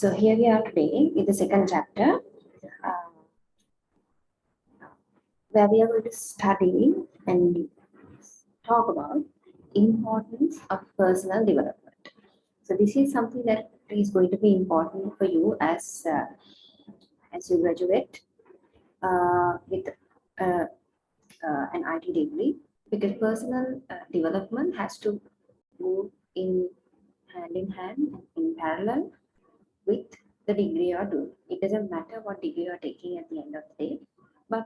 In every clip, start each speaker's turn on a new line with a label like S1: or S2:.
S1: So here we are today in the second chapter, uh, where we are going to study and talk about importance of personal development. So this is something that is going to be important for you as you graduate with uh, an IT degree, because personal development has to move in hand in hand and in parallel with the degree you are doing. It doesn't matter what degree you are taking at the end of the day, but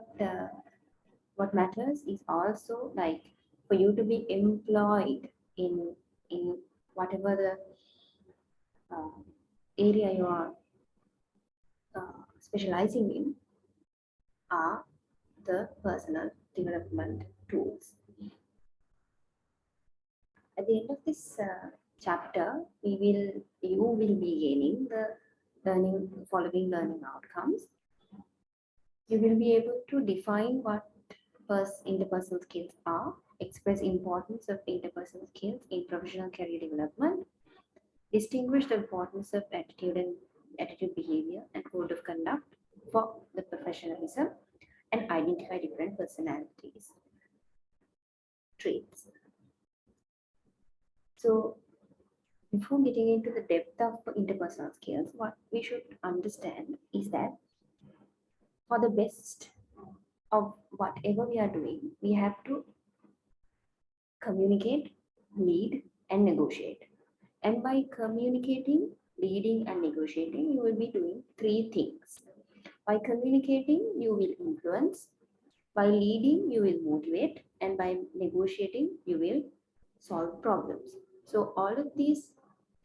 S1: what matters is also like for you to be employed in whatever the uh, area you are specializing in are the personal development tools. At the end of this chapter, you will be gaining the following learning outcomes. You will be able to define what interpersonal skills are, express importance of interpersonal skills in professional career development, distinguish the importance of attitude behavior and code of conduct for the professionalism, and identify different personalities traits. So before getting into the depth of interpersonal skills, what we should understand is that for the best of whatever we are doing, we have to communicate, lead, and negotiate. And by communicating, leading, and negotiating, you will be doing three things. By communicating, you will influence. By leading, you will motivate. And by negotiating, you will solve problems. So all of these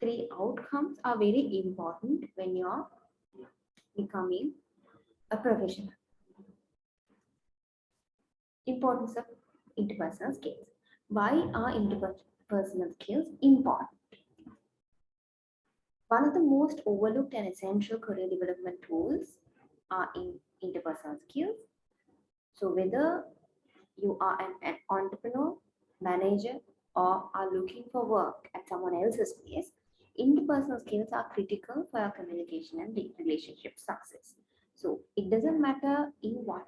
S1: three outcomes are very important when you are becoming a professional. Importance of interpersonal skills. Why are interpersonal skills important? One of the most overlooked and essential career development tools are in interpersonal skills. So whether you are an entrepreneur, manager, or are looking for work at someone else's place, interpersonal skills are critical for your communication and relationship success. So it doesn't matter in what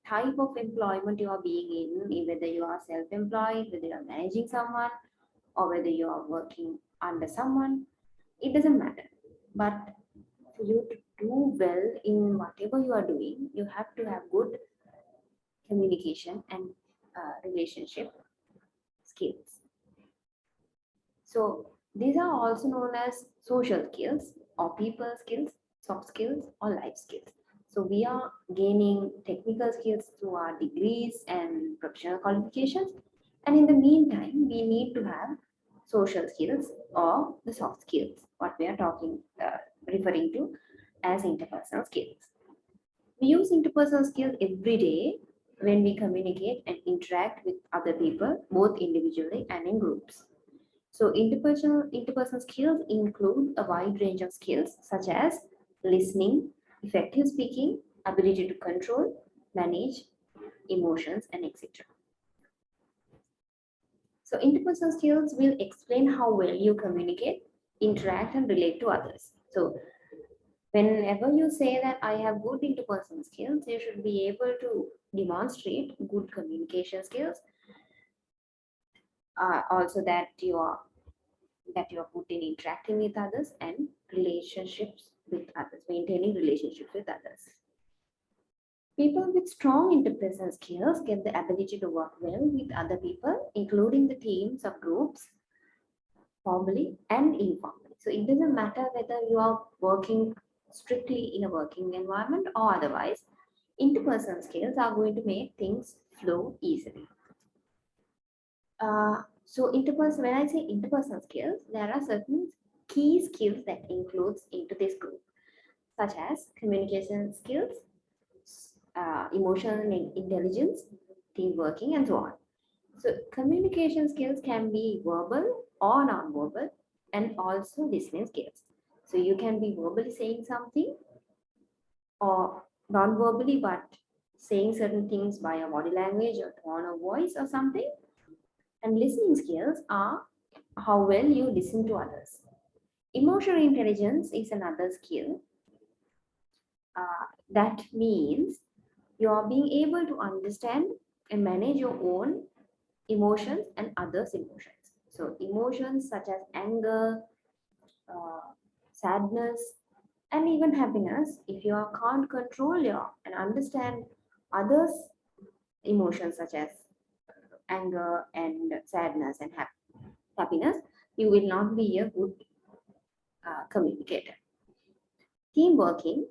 S1: type of employment you are being in, whether you are self-employed, whether you are managing someone, or whether you are working under someone, it doesn't matter. But for you to do well in whatever you are doing, you have to have good communication and relationship skills. So these are also known as social skills or people skills, soft skills, or life skills. So we are gaining technical skills through our degrees and professional qualifications. And in the meantime, we need to have social skills or the soft skills, what we are referring to as interpersonal skills. We use interpersonal skills every day when we communicate and interact with other people, both individually and in groups. So interpersonal skills include a wide range of skills such as listening, effective speaking, ability to control, manage emotions, and etc. So interpersonal skills will explain how well you communicate, interact, and relate to others. So whenever you say that I have good interpersonal skills, you should be able to demonstrate good communication skills. Also that you are good in interacting with others and relationships with others, maintaining relationships with others. People with strong interpersonal skills get the ability to work well with other people, including the teams of groups, formally and informally. So it doesn't matter whether you are working strictly in a working environment or otherwise, interpersonal skills are going to make things flow easily. When I say interpersonal skills, there are certain key skills that includes into this group, such as communication skills, emotional intelligence, team working, and so on. So communication skills can be verbal or non-verbal, and also listening skills. So you can be verbally saying something or non-verbally, but saying certain things by a body language or tone of voice or something. And listening skills are how well you listen to others. Emotional intelligence is another skill. That means you are being able to understand and manage your own emotions and others' emotions. So, emotions such as anger, uh, sadness, and even happiness, if you can't control your and understand others' emotions such as anger and sadness and happiness, you will not be a good communicator. Team working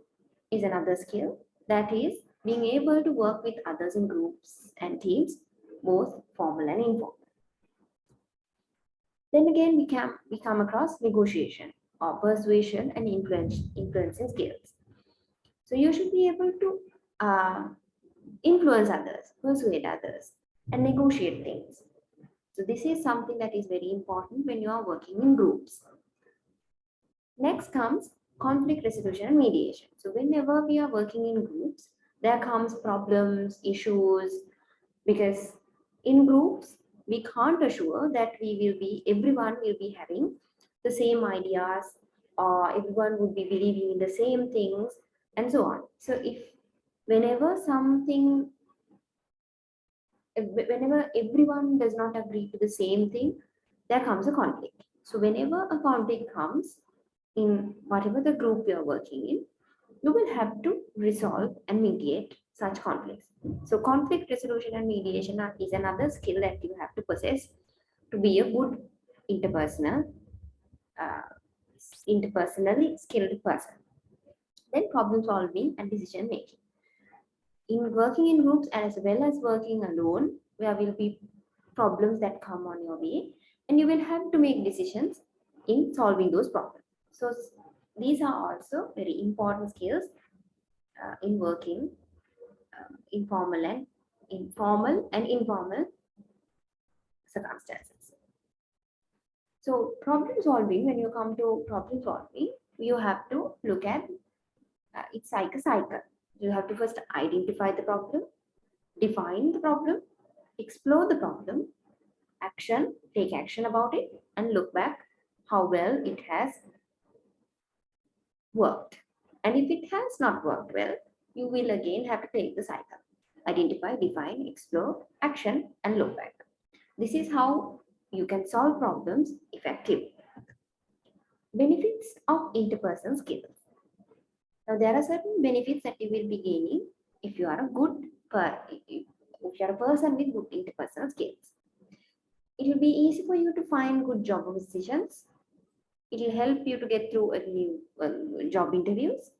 S1: is another skill, that is being able to work with others in groups and teams, both formal and informal. Then again, we come across negotiation or persuasion and influencing skills. So you should be able to uh, influence others, persuade others, and negotiate things. So this is something that is very important when you are working in groups. Next comes conflict resolution and mediation. So whenever we are working in groups, there comes problems, issues, because in groups we can't assure that everyone will be having the same ideas or everyone would be believing in the same things and so on. So if whenever something whenever everyone does not agree to the same thing, there comes a conflict. So whenever a conflict comes in whatever the group you are working in, you will have to resolve and mediate such conflicts. So conflict resolution and mediation is another skill that you have to possess to be a good interpersonal, uh, interpersonally skilled person. Then problem solving and decision making. In working in groups as well as working alone, there will be problems that come on your way, and you will have to make decisions in solving those problems. So these are also very important skills in working informal and informal circumstances. So problem solving, when you come to problem solving, you have to look at it's like a cycle. You have to first identify the problem, define the problem, explore the problem, take action about it, and look back how well it has worked. And if it has not worked well, you will again have to take the cycle. Identify, define, explore, action, and look back. This is how you can solve problems effectively. Benefits of interpersonal skills. Now, there are certain benefits that you will be gaining if you are a if you are a person with good interpersonal skills. It will be easy for you to find good job positions. It will help you to get through a new job interviews,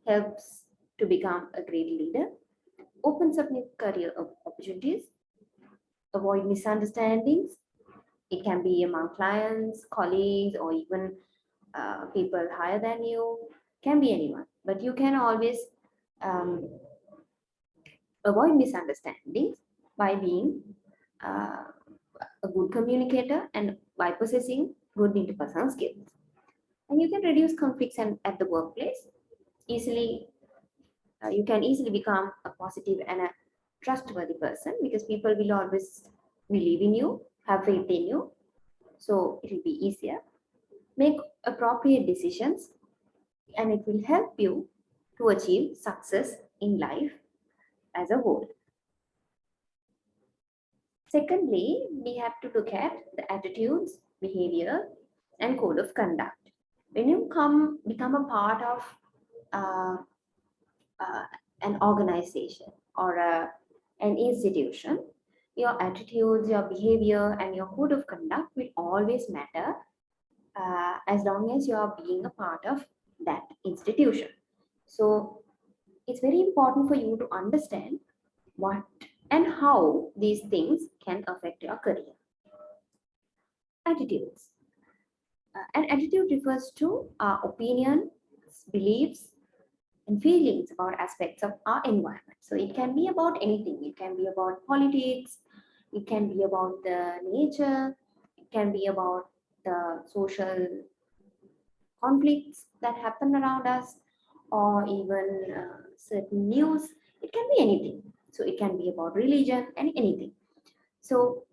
S1: helps to become a great leader, opens up new career opportunities, avoid misunderstandings. It can be among clients, colleagues, or even people higher than you, can be anyone. But you can always um, avoid misunderstandings by being uh, a good communicator and by possessing good interpersonal skills. And you can reduce conflicts at the workplace easily. You can easily become a positive and a trustworthy person because people will always believe in you, have faith in you. So it will be easier. Make appropriate decisions, and it will help you to achieve success in life as a whole. Secondly, we have to look at the attitudes, behavior, and code of conduct. When you become a part of uh, uh, an organization or an institution, your attitudes, your behavior, and your code of conduct will always matter as long as you are being a part of that institution. So it's very important for you to understand what and how these things can affect your career. Attitudes. An attitude refers to our opinions, beliefs, and feelings about aspects of our environment. So it can be about anything. It can be about politics, it can be about the nature, it can be about the social conflicts that happen around us, or even certain news. It can be anything. So it can be about religion and anything. So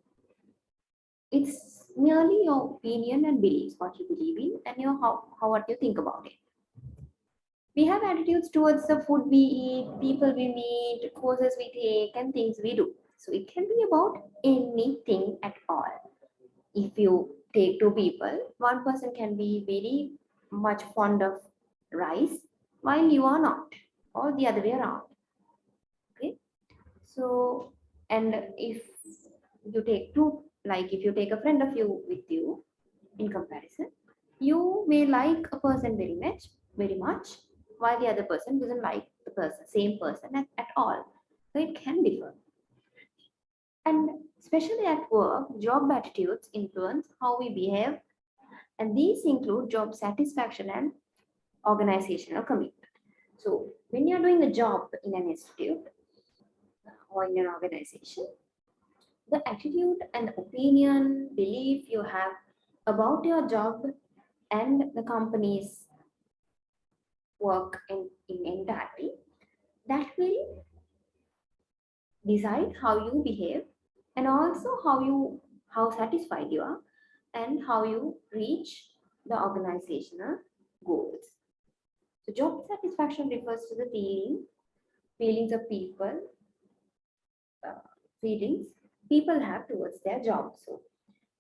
S1: It's merely your opinion and beliefs, what you believe in, and your how what you think about it. We have attitudes towards the food we eat, people we meet, courses we take, and things we do. So it can be about anything at all. If you take two people, one person can be very much fond of rice while you are not, or the other way around. Okay. So, and if you take two, like if you take a friend of you with you in comparison, you may like a person very much, while the other person doesn't like the person, same person at all. So it can differ. And especially at work, job attitudes influence how we behave, and these include job satisfaction and organizational commitment. So when you're doing a job in an institute or in an organization, the attitude and opinion, belief you have about your job and the company's work in entirety, that will decide how you behave and also how satisfied you are and how you reach the organizational goals. So job satisfaction refers to the feelings of uh, feelings people have towards their job. So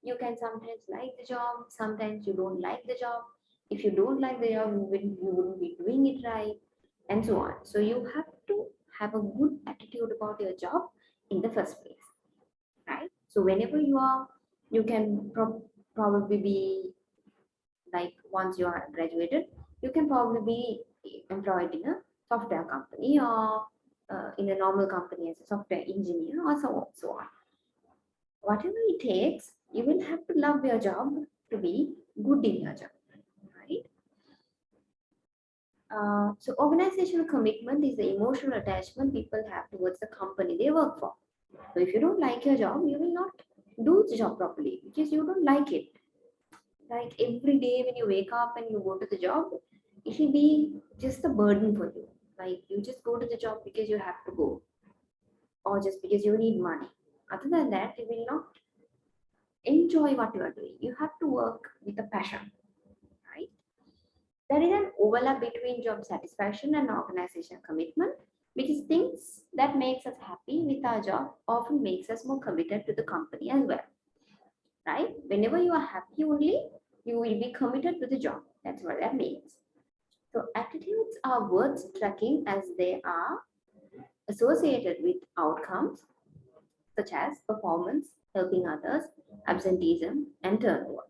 S1: you can sometimes like the job, sometimes you don't like the job. If you don't like the job, you wouldn't be doing it right, and so on. So you have to have a good attitude about your job in the first place, right? So whenever you can probably be like once you are graduated, you can probably be employed in a software company or in a normal company as a software engineer or so on. Whatever it takes, you will have to love your job to be good in your job, right? So organizational commitment is the emotional attachment people have towards the company they work for. So if you don't like your job, you will not do the job properly because you don't like it. Like every day when you wake up and you go to the job, it will be just a burden for you. Like you just go to the job because you have to go or just because you need money. Other than that, you will not enjoy what you are doing. You have to work with a passion, right? There is an overlap between job satisfaction and organizational commitment because things that makes us happy with our job often makes us more committed to the company as well, right? Whenever you are happy only, you will be committed to the job. That's what that means. So attitudes are worth tracking as they are associated with outcomes such as performance, helping others, absenteeism, and turnover.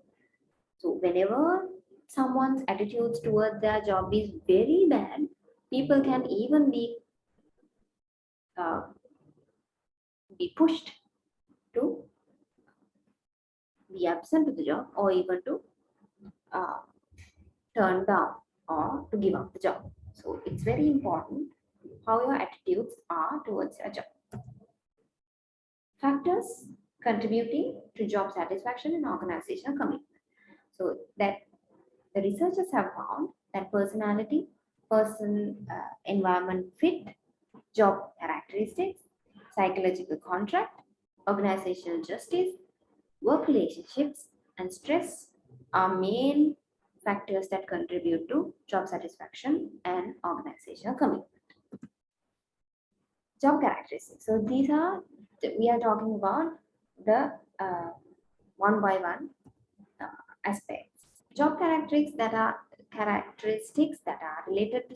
S1: So whenever someone's attitudes towards their job is very bad, people can even uh, be pushed to be absent to the job or even to uh, turn down or to give up the job. So it's very important how your attitudes are towards your job. Factors contributing to job satisfaction and organizational commitment. So that the researchers have found that personality, environment fit, job characteristics, psychological contract, organizational justice, work relationships, and stress are main factors that contribute to job satisfaction and organizational commitment. Job characteristics. So these are we are talking about the one by one aspects. Job characteristics that are related to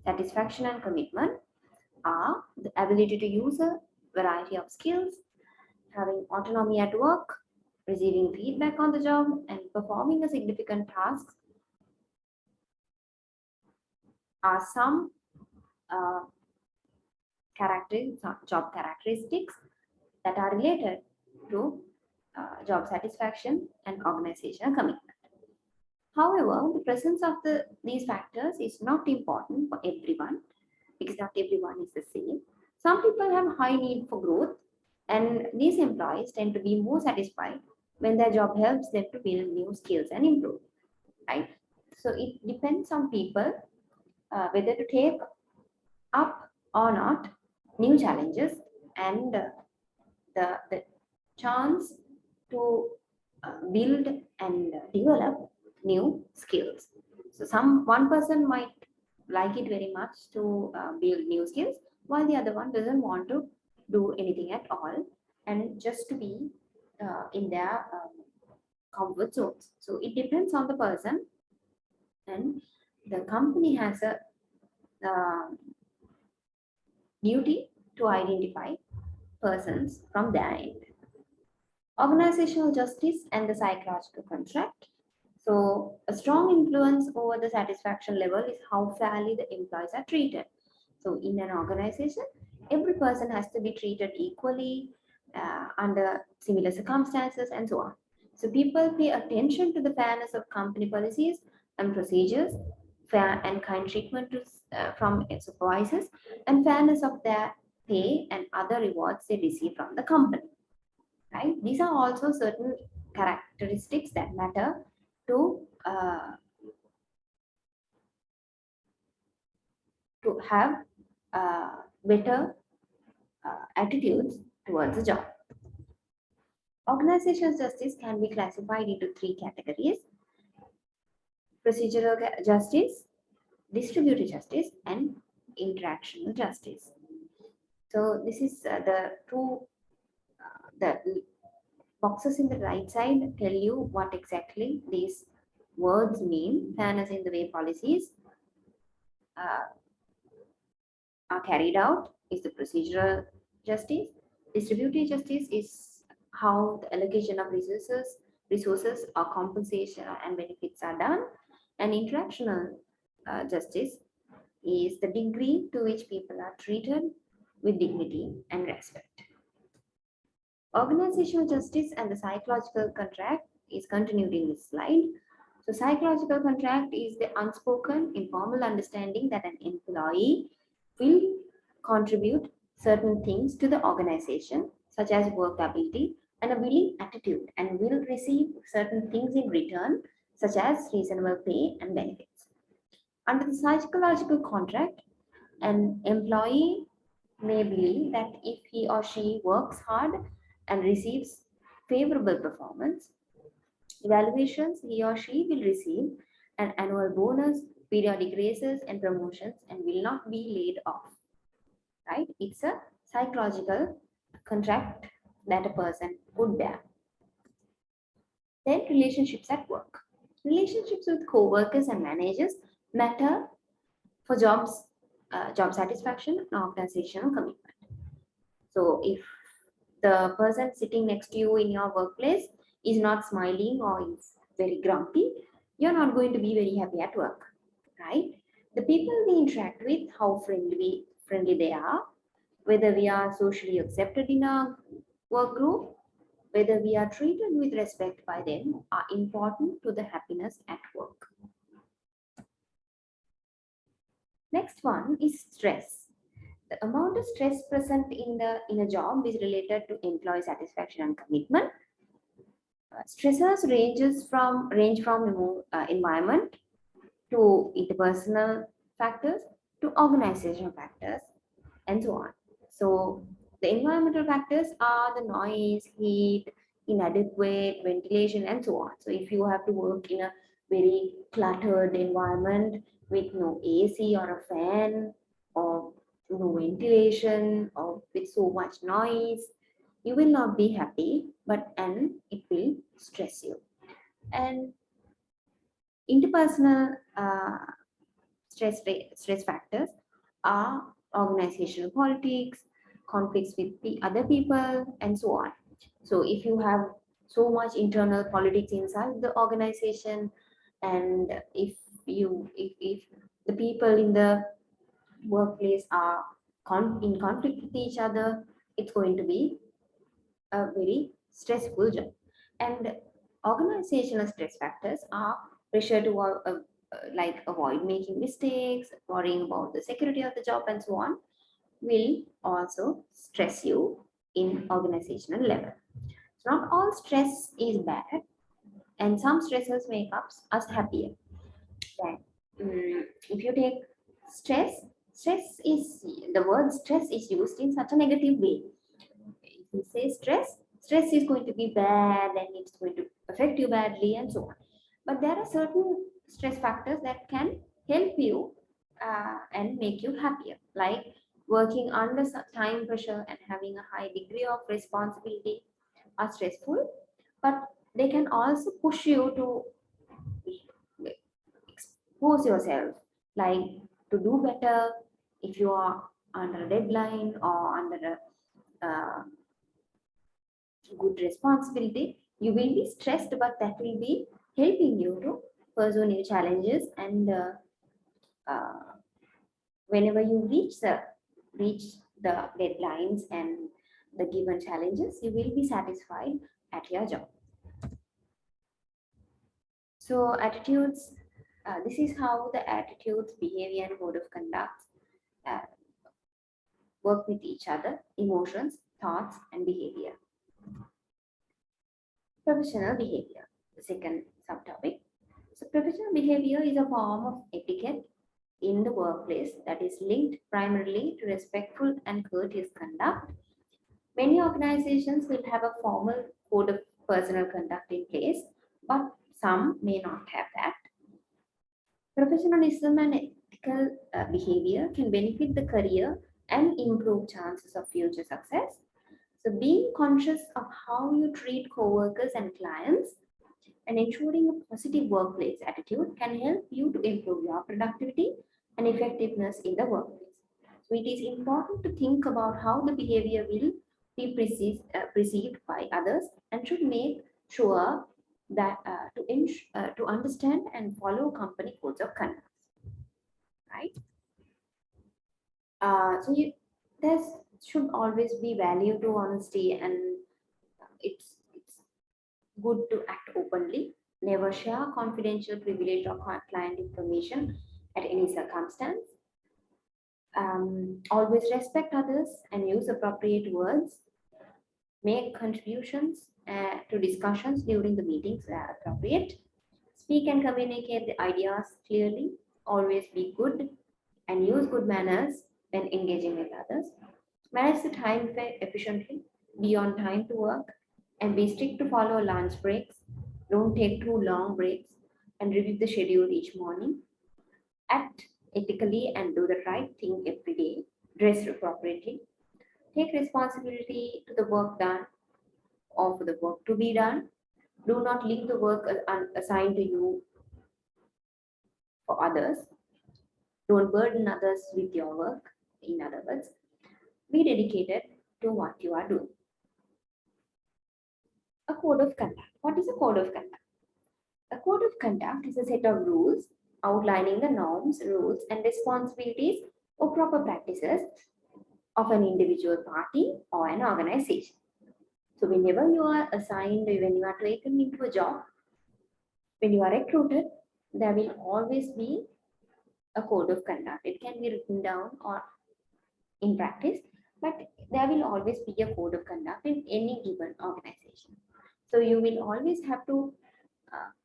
S1: satisfaction and commitment are the ability to use a variety of skills, having autonomy at work, receiving feedback on the job, and performing a significant task are some uh, job characteristics that are related to job satisfaction and organizational commitment. However, the presence of these factors is not important for everyone because not everyone is the same. Some people have high need for growth, and these employees tend to be more satisfied when their job helps them to build new skills and improve. Right? So it depends on people whether to take up or not new challenges and the chance to build and develop new skills. So one person might like it very much to build new skills, while the other one doesn't want to do anything at all and just to be in their comfort zones. So it depends on the person, and the company has a uh, duty to identify persons from their end. Organizational justice and the psychological contract. So, a strong influence over the satisfaction level is how fairly the employees are treated. So, in an organization, every person has to be treated equally under similar circumstances and so on. So, people pay attention to the fairness of company policies and procedures, fair and kind treatment from supervisors, and fairness of their pay and other rewards they receive from the company. Right? These are also certain characteristics that matter to have better attitudes towards the job. Organizational justice can be classified into three categories: procedural justice, distributive justice, and interactional justice. So this is the boxes in the right side tell you what exactly these words mean. Fairness in the way policies uh, are carried out is the procedural justice. Distributive justice is how the allocation of resources or compensation and benefits are done. And interactional justice is the degree to which people are treated with dignity and respect. Organizational justice and the psychological contract is continued in this slide. So psychological contract is the unspoken, informal understanding that an employee will contribute certain things to the organization, such as work ability and a willing attitude, and will receive certain things in return, such as reasonable pay and benefits. Under the psychological contract, an employee may believe that if he or she works hard and receives favorable performance evaluations, he or she will receive an annual bonus, periodic raises, and promotions, and will not be laid off. Right? It's a psychological contract that a person would bear. Then relationships at work. Relationships with co-workers and managers matter for job satisfaction and organizational commitment. So if the person sitting next to you in your workplace is not smiling or is very grumpy, you're not going to be very happy at work, right? The people we interact with, how friendly they are, whether we are socially accepted in our work group, whether we are treated with respect by them, are important to the happiness at work. Next one is stress. The amount of stress present in a job is related to employee satisfaction and commitment. Stressors range from environment to interpersonal factors to organizational factors and so on. So the environmental factors are the noise, heat, inadequate ventilation, and so on. So if you have to work in a very cluttered environment with no AC or a fan or no ventilation or with so much noise, you will not be happy, and it will stress you. And interpersonal stress factors are organizational politics, conflicts with the other people, and so on. So if you have so much internal politics inside the organization, and if the people in the workplace are in conflict with each other, it's going to be a very stressful job. And organizational stress factors are pressure to like avoid making mistakes, worrying about the security of the job, and so on, will also stress you in organizational level. So not all stress is bad, and some stressors make us happier. Then, if you take stress, stress is the word stress is used in such a negative way. If you say stress, stress is going to be bad and it's going to affect you badly and so on. But there are certain stress factors that can help you and make you happier, like working under time pressure and having a high degree of responsibility are stressful, but they can also push you to expose yourself, like to do better. If you are under a deadline or under a good responsibility, you will be stressed, but that will be helping you to pursue new challenges. And uh, whenever you reach the deadlines and the given challenges, you will be satisfied at your job. So attitudes, this is how the attitudes, behavior, and mode of conduct uh, work with each other: emotions, thoughts, and behavior. Professional behavior, the second subtopic. So professional behavior is a form of etiquette in the workplace that is linked primarily to respectful and courteous conduct. Many organizations will have a formal code of personal conduct in place, but some may not have that. Professionalism and ethical behavior can benefit the career and improve chances of future success. So, being conscious of how you treat coworkers and clients and ensuring a positive workplace attitude can help you to improve your productivity and effectiveness in the workplace. So, it is important to think about how the behavior will be perceived by others and should make sure that to understand and follow company codes of conduct, right? There should always be value to honesty, and it's good to act openly. Never share confidential, privileged, or client information at any circumstance. Always respect others and use appropriate words. Make contributions to discussions during the meetings where appropriate. Speak and communicate the ideas clearly. Always be good and use good manners when engaging with others. Manage the time efficiently. Be on time to work and be strict to follow lunch breaks. Don't take too long breaks and review the schedule each morning. Act ethically and do the right thing every day. Dress appropriately. Take responsibility to the work done or for the work to be done. Do not leave the work assigned to you for others. Don't burden others with your work. In other words, be dedicated to what you are doing. A code of conduct. What is a code of conduct? A code of conduct is a set of rules outlining the norms, rules, and responsibilities or proper practices of an individual party or an organization. So, whenever you are assigned, when you are taken into a job, when you are recruited, there will always be a code of conduct. It can be written down or in practice, but there will always be a code of conduct in any given organization. So, you will always have to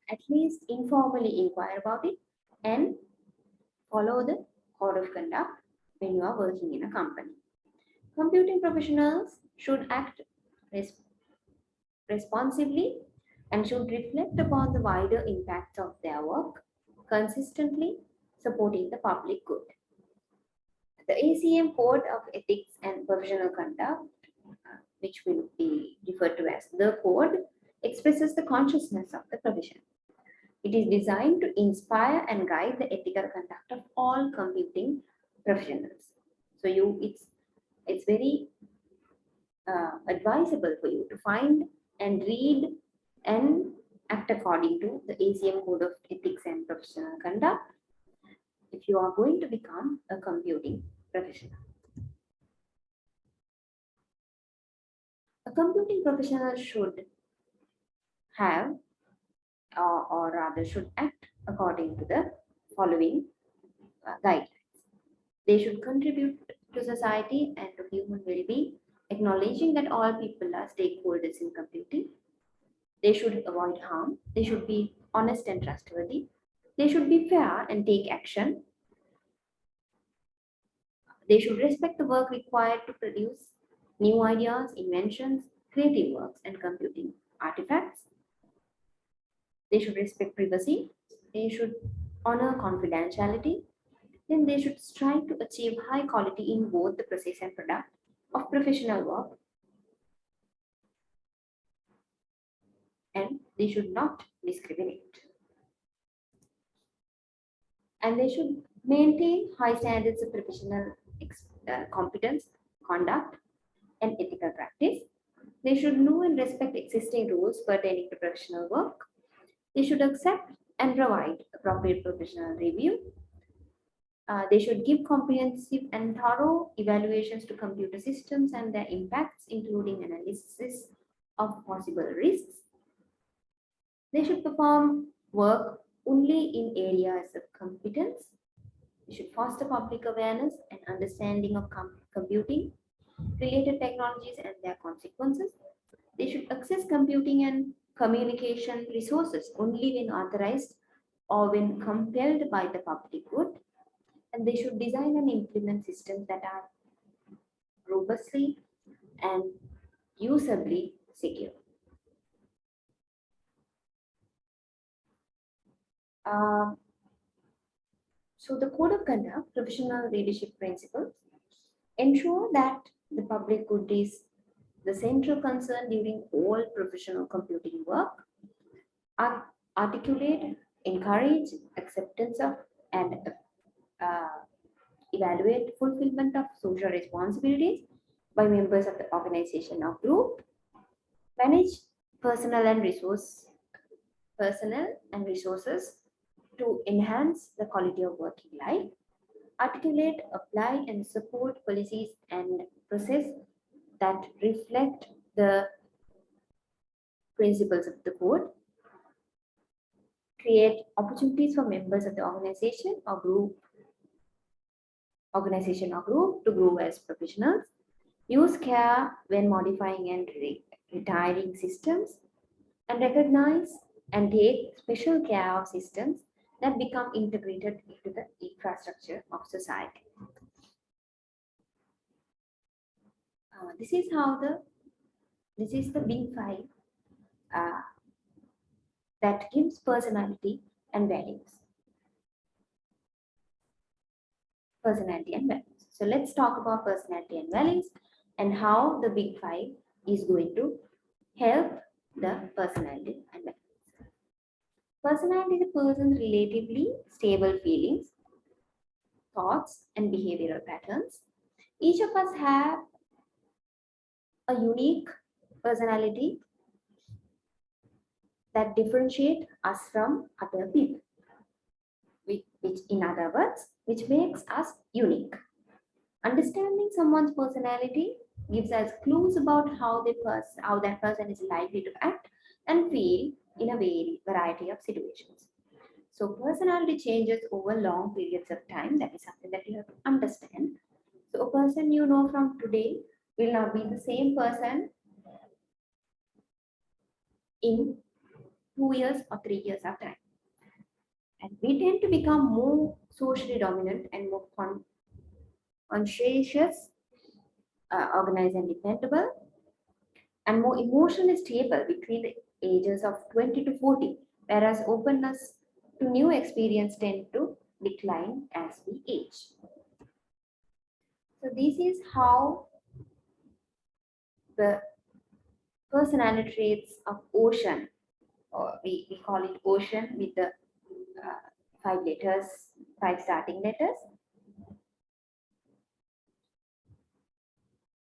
S1: at least informally inquire about it and follow the code of conduct when you are working in a company. Computing professionals should act res- responsibly and should reflect upon the wider impacts of their work, consistently supporting the public good. The ACM Code of Ethics and Professional Conduct, which will be referred to as the code, expresses the consciousness of the profession. It is designed to inspire and guide the ethical conduct of all computing professionals. So it's very advisable for you to find and read and act according to the ACM Code of Ethics and Professional Conduct if you are going to become a computing professional. A computing professional should have, or rather should act according to the following guidelines. They should contribute to society and to human well-being, acknowledging that all people are stakeholders in computing. They should avoid harm. They should be honest and trustworthy. They should be fair and take action. They should respect the work required to produce new ideas, inventions, creative works, and computing artifacts. They should respect privacy. They should honor confidentiality. Then they should strive to achieve high quality in both the process and product of professional work, and they should not discriminate. And they should maintain high standards of professional competence, conduct, and ethical practice. They should know and respect existing rules pertaining to professional work. They should accept and provide appropriate professional review. They should give comprehensive and thorough evaluations to computer systems and their impacts, including analysis of possible risks. They should perform work only in areas of competence. They should foster public awareness and understanding of computing related technologies and their consequences. They should access computing and communication resources only when authorized or when compelled by the public good. And they should design and implement systems that are robustly and usably secure. Uh, so the code of conduct, professional leadership principles, ensure that the public good is the central concern during all professional computing work, articulate, encourage acceptance of, and uh, evaluate fulfillment of social responsibilities by members of the organization or group, manage personnel and resources to enhance the quality of working life, articulate, apply, and support policies and process that reflect the principles of the code, create opportunities for members of the organization or group to grow as professionals, use care when modifying and retiring systems, and recognize and take special care of systems that become integrated into the infrastructure of society. This is the Big Five uh, that gives personality and values. Personality and values. So let's talk about personality and values and how the Big Five is going to help the personality and values. Personality is a person's relatively stable feelings, thoughts, and behavioral patterns. Each of us have a unique personality that differentiate us from other people, which in other words, which makes us unique. Understanding someone's personality gives us clues about how that person is likely to act and feel in a variety of situations. So personality changes over long periods of time. That is something that you have to understand. So a person you know from today will not be the same person in 2 years or 3 years of time. And we tend to become more socially dominant and more conscientious, organized and dependable, and more emotionally stable between the ages of 20 to 40, whereas openness to new experience tend to decline as we age. So this is how the personality traits of ocean, or we call it ocean with the 5 letters, 5 starting letters.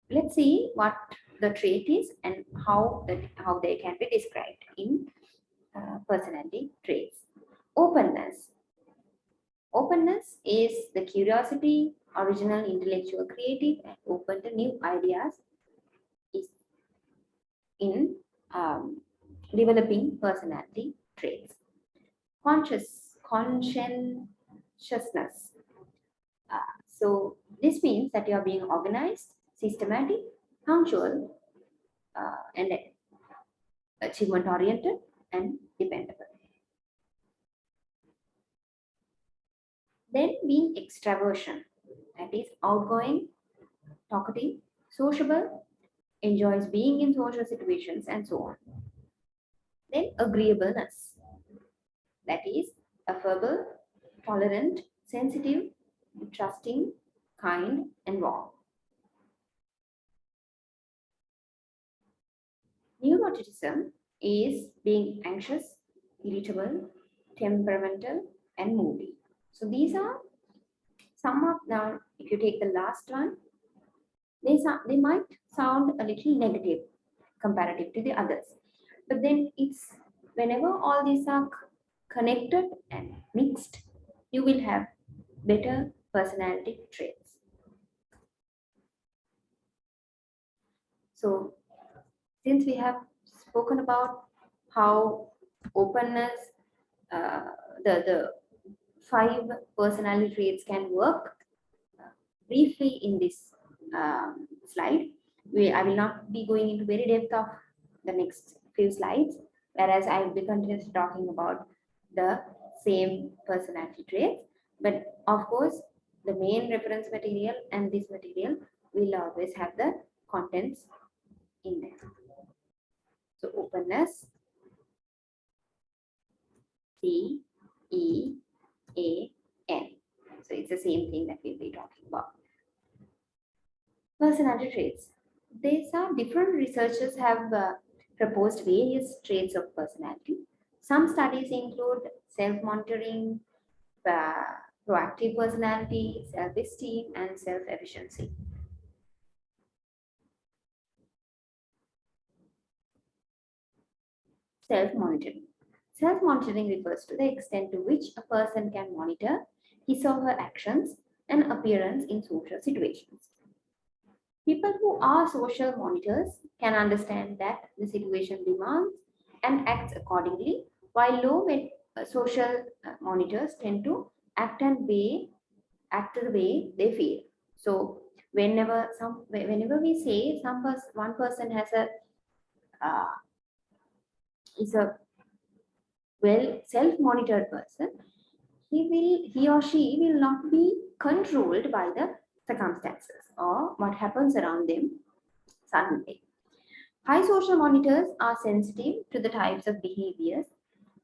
S1: Let's see what the trait is and how they can be described in personality traits. Openness. Openness is the curiosity, original, intellectual, creative, and open to new ideas is in developing personality traits. Conscientiousness. So this means that you are being organized, systematic, punctual, and achievement oriented and dependable. Then being extraversion, that is outgoing, talkative, sociable, enjoys being in social situations, and so on. Then agreeableness, that is affable, tolerant, sensitive, trusting, kind, and warm. Neuroticism is being anxious, irritable, temperamental, and moody. So these are some of now. If you take the last one, they might sound a little negative comparative to the others, but then it's whenever all these are connected and mixed, you will have better personality traits. So since we have spoken about how openness, uh, the five personality traits can work briefly in this slide. I will not be going into very depth of the next few slides, whereas I will be continuously talking about the same personality traits. But of course, the main reference material and this material will always have the contents in there. So openness, C E A N. So it's the same thing that we'll be talking about. Personality traits. These are different researchers have proposed various traits of personality. Some studies include self-monitoring, uh, proactive personality, self-esteem, and self-efficiency. Self-monitoring. Self-monitoring refers to the extent to which a person can monitor his or her actions and appearance in social situations. People who are social monitors can understand that the situation demands and acts accordingly, while social monitors tend to act the way they feel. So whenever we say one person has a uh, is a well self-monitored person, he or she will not be controlled by the circumstances or what happens around them suddenly. High social monitors are sensitive to the types of behaviors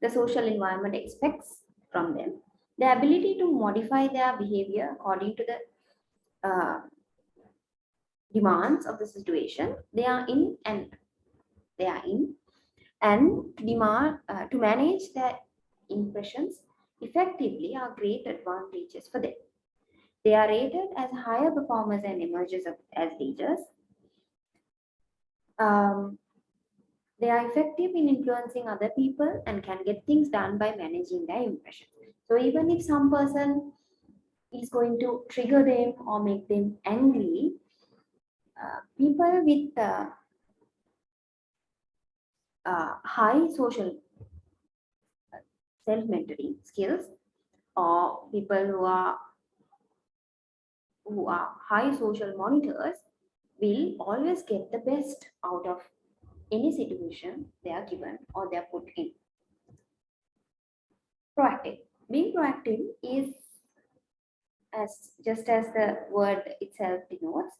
S1: the social environment expects from them. The ability to modify their behavior according to the demands of the situation they are in, and to manage their impressions effectively are great advantages for them. They are rated as higher performers and emergers as leaders. Um, They are effective in influencing other people and can get things done by managing their impressions. So even if some person is going to trigger them or make them angry, people with high social self-mentoring skills or people who are high social monitors will always get the best out of any situation they are given or they are put in. Proactive. Being proactive is as just as the word itself denotes,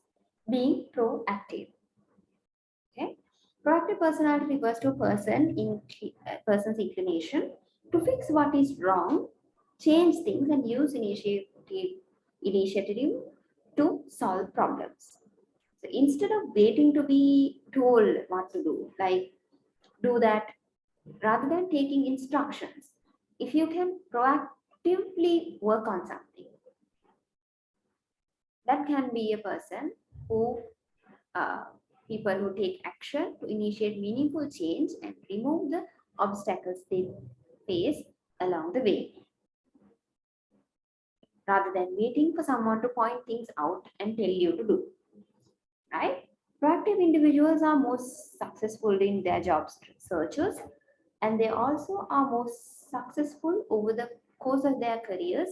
S1: being proactive. Okay, proactive personality refers to a person's inclination to fix what is wrong, change things, and use initiative to solve problems. So instead of waiting to be told what to do, like do that, rather than taking instructions, if you can proactively work on something, that can be a person who uh, people who take action to initiate meaningful change and remove the obstacles they face along the way, rather than waiting for someone to point things out and tell you to do. Right? Proactive individuals are most successful in their job searches, and they also are most successful over the course of their careers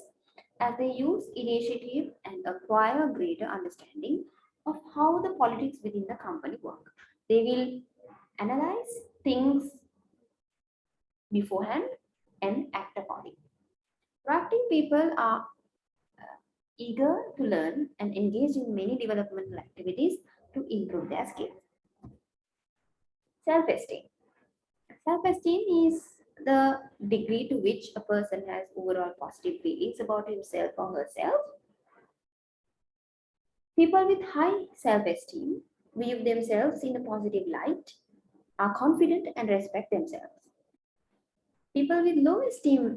S1: as they use initiative and acquire greater understanding of how the politics within the company work. They will analyze things beforehand and act accordingly. Proactive people are eager to learn and engage in many developmental activities to improve their skills. Self-esteem. Self-esteem is the degree to which a person has overall positive feelings about himself or herself. People with high self-esteem view themselves in a positive light, are confident and respect themselves. People with low esteem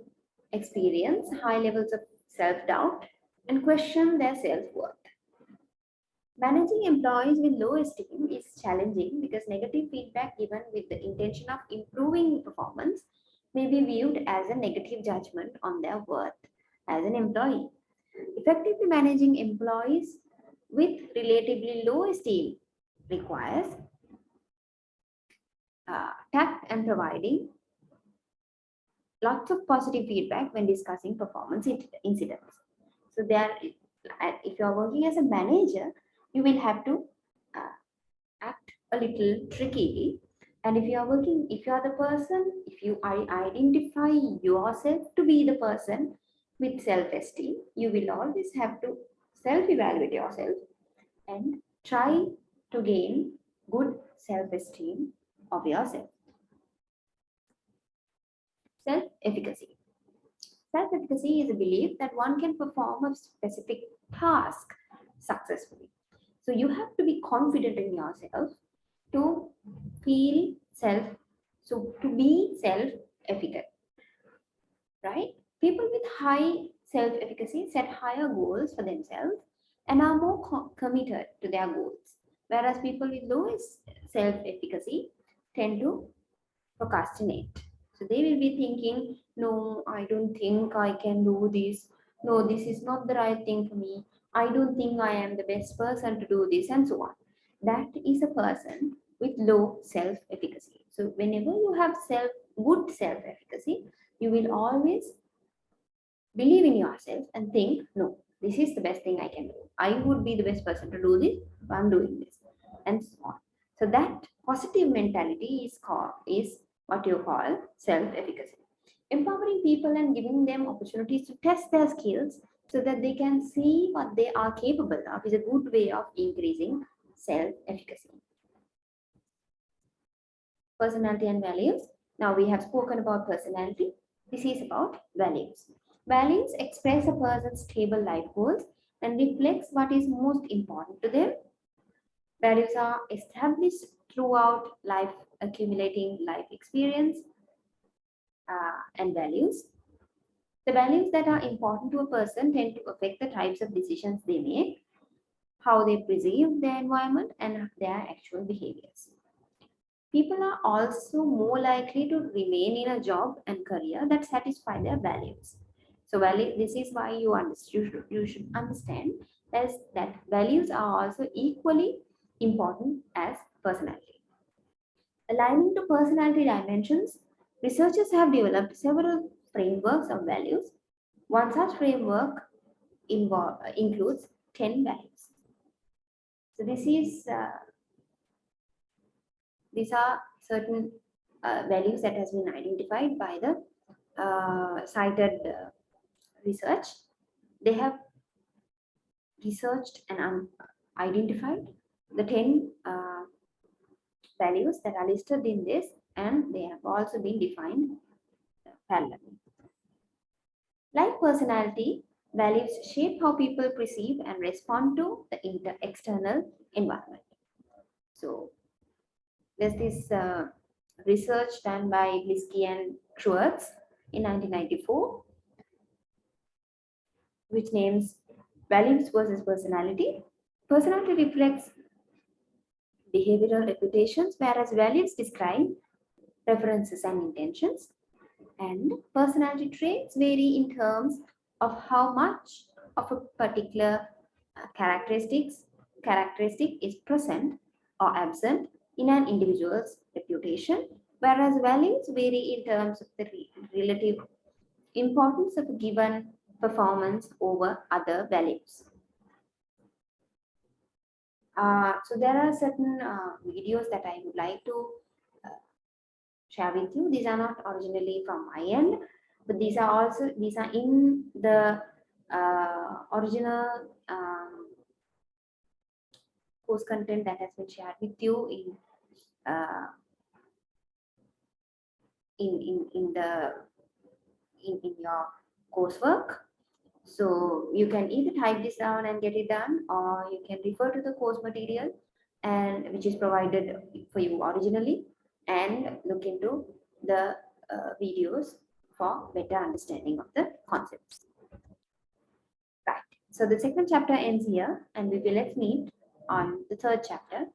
S1: experience high levels of self-doubt and question their self-worth. Managing employees with low esteem is challenging because negative feedback given with the intention of improving performance may be viewed as a negative judgment on their worth as an employee. Effectively managing employees with relatively low esteem requires tact and providing lots of positive feedback when discussing performance incidents. So there, if you are working as a manager, you will have to uh, act a little tricky. And if you are working, if you are the person, if you identify yourself to be the person with self-esteem, you will always have to self-evaluate yourself and try to gain good self-esteem of yourself. Self-efficacy. Self-efficacy is a belief that one can perform a specific task successfully. So you have to be confident in yourself to feel self, so to be self-efficacious, right? People with high self-efficacy set higher goals for themselves and are more committed to their goals, whereas people with low self-efficacy tend to procrastinate. So they will be thinking, no, I don't think I can do this. No, this is not the right thing for me. I don't think I am the best person to do this, and so on. That is a person with low self-efficacy. So whenever you have good self-efficacy, you will always believe in yourself and think, no, this is the best thing I can do. I would be the best person to do this. I'm doing this, and so on. So that positive mentality is what you call self-efficacy. Empowering people and giving them opportunities to test their skills so that they can see what they are capable of is a good way of increasing self-efficacy. Personality and values. Now we have spoken about personality. This is about values. Values express a person's stable life goals and reflects what is most important to them. Values are established throughout life, accumulating life experience and values. The values that are important to a person tend to affect the types of decisions they make, how they perceive their environment, and their actual behaviors. People are also more likely to remain in a job and career that satisfy their values. So this is why you should understand that values are also equally important as personality. Aligning to personality dimensions, researchers have developed several frameworks of values. One such framework includes 10 values. So these are certain values that has been identified by the cited research. They have researched and identified the 10 values that are listed in this, and they have also been defined parallelly. Like personality, values shape how people perceive and respond to the external environment. So there's this research done by Liskey and Schwartz in 1994, which names values versus personality. Personality reflects behavioral reputations, whereas values describe preferences and intentions. And personality traits vary in terms of how much of a particular characteristic is present or absent in an individual's reputation, whereas values vary in terms of the relative importance of a given performance over other values. So there are certain videos that I would like to share with you. These are not originally from my end, but these are in the original course content that has been shared with you in in your coursework. So you can either type this down and get it done, or you can refer to the course material and which is provided for you originally, and look into the videos for better understanding of the concepts. Right. So the second chapter ends here, and we will let's meet on the third chapter.